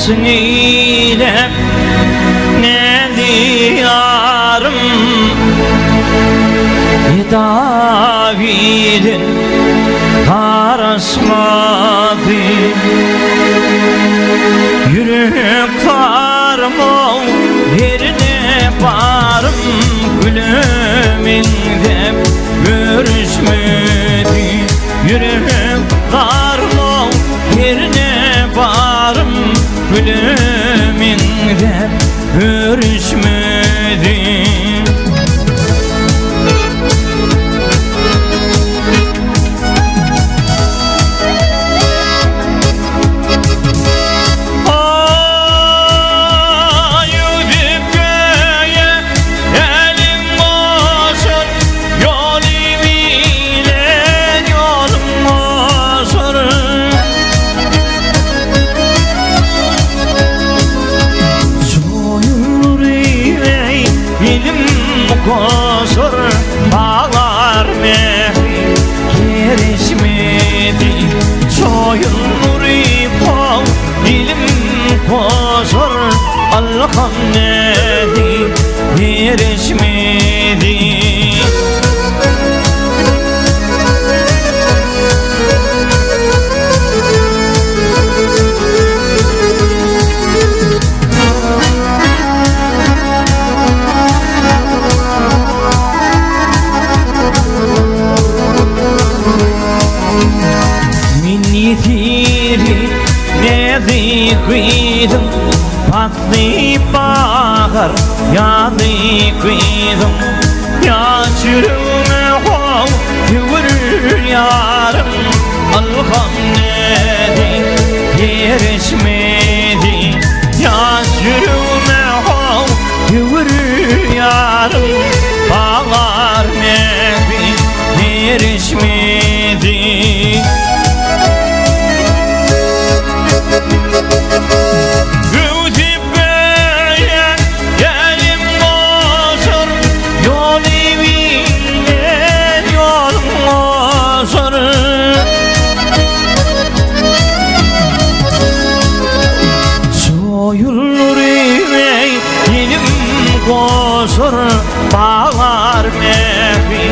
olsun eylem ne diyarım David'in karışmadı Yürek varım yerine varım Gülümün de görüşmedi Yürek varım yerine varım Gülümün de görüşmedi Koşur bağlar mehri Kerişmedi Çoyun ripov ilim koşur Allah'ım nedi Kerişmedi Yitiri nezi kıydım Patlı bağır yanı kıydım Ya çürüme hov yürür yarım Allah'ım nedi yerişmedi Ya çürüme hov yürür yarım Bağlar nedi yerişmedi Gültip böyle yerim boşur Yol eviyle yolum boşur Soyulur eve yerim koşur Bağlar mehri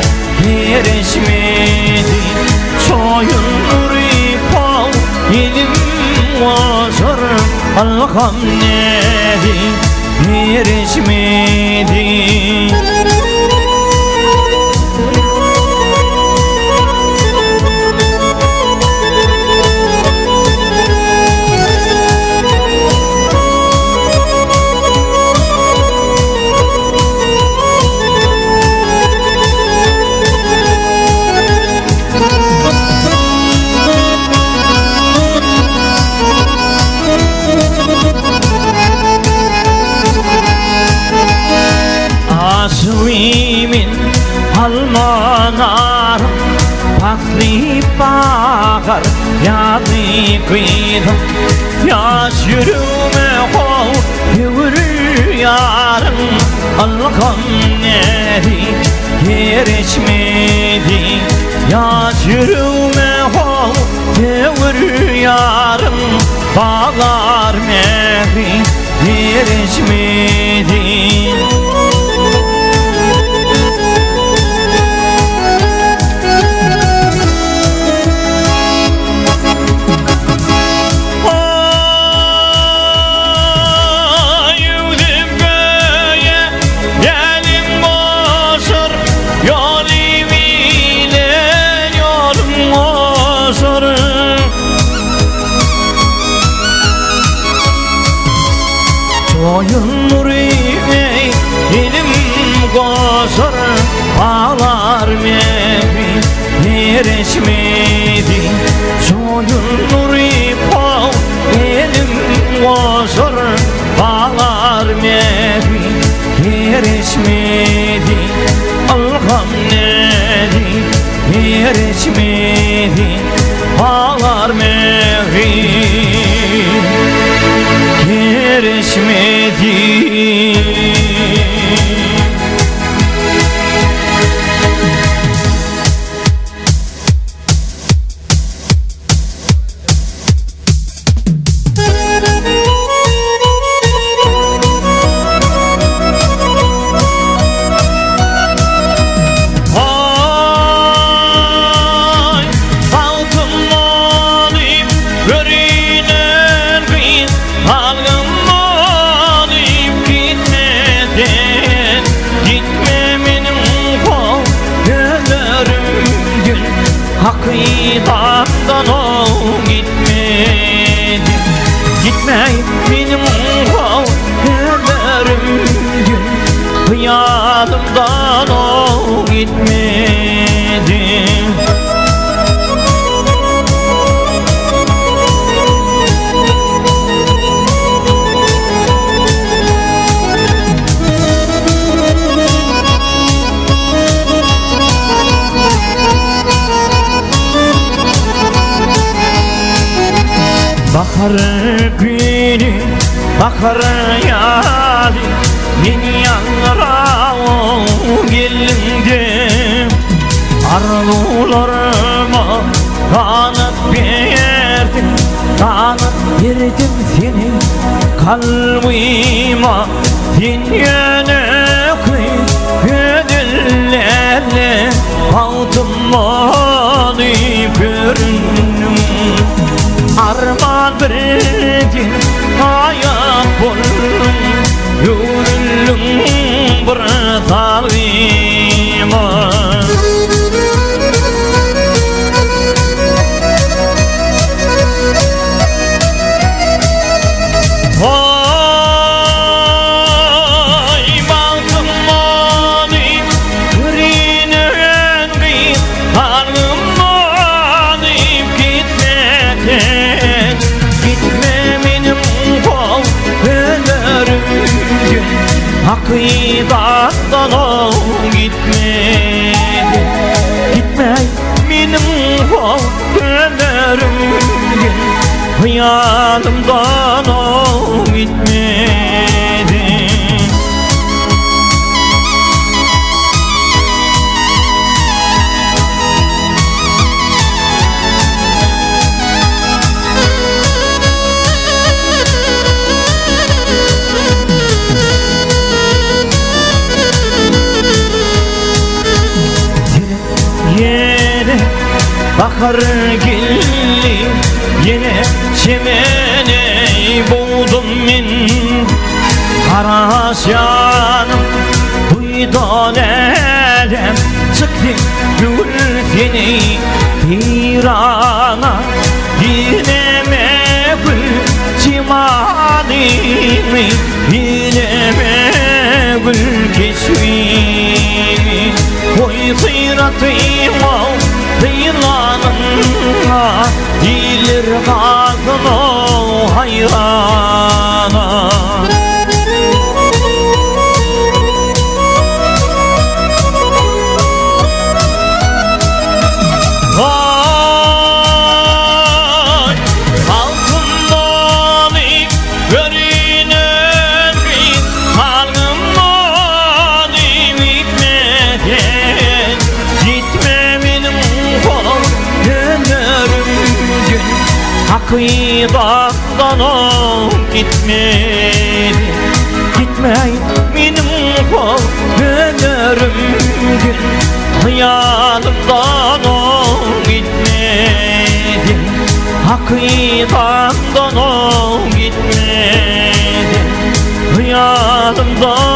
yerişmedi Soyulur ipov yerim koşur Allah'ım nedi yerişmedi Aslimin almanar Pasli bağır yanı kıydım Yaş yürüme hov yürür yarım Allah'ım nedi yerişmedi Yaş yürüme hov yürür yarım Bağlar mehri yerişmedi Soyun nurine elim koşur Bağlar mehri yerişmedi Soyun nuripov elim koşur Bağlar mehri yerişmedi Allah'ım nedi yerişmedi Bağlar mehri yerişmedi Hakikaten o gitmedi. Gitmey benim o kaderim gün, hıyalımdan o gitmedi. Bahar günü, bahar yağdı, yeni yanlara gelindi. Arzularıma kanat verdim, kanat verdim seni kalbime. Dünyana koy gönüllerle aldım onu görünüm. Arman birdi hayat buldum, yürüldüm bir talime. Oy baldım onu yürüyen bir hanım onu gitmeden. Gitme benim kol ömrüm gün, hakikaten o gitmedi. Gitme benim kol ömrüm gün, hıyalımdan o gitmedi. Yine bahar geldi, yine çemene buldum ben. Kara canım duydu elem, çıktı gül seni bir ana. Yine mekul cimalimi, yine mekul keşfini. Koy sıratıyım o dıylanınla, dilir kalkın o hayrana. Vay halkımdan ilk görünen bir halkımdan gitmeden. Gitme benim kol ömrüm gün, hakikaten o gitmedi. Gitme benim kol ömrüm gün, hıyalımdan o gitmedi. Hakikaten o gitmedi, hıyalımdan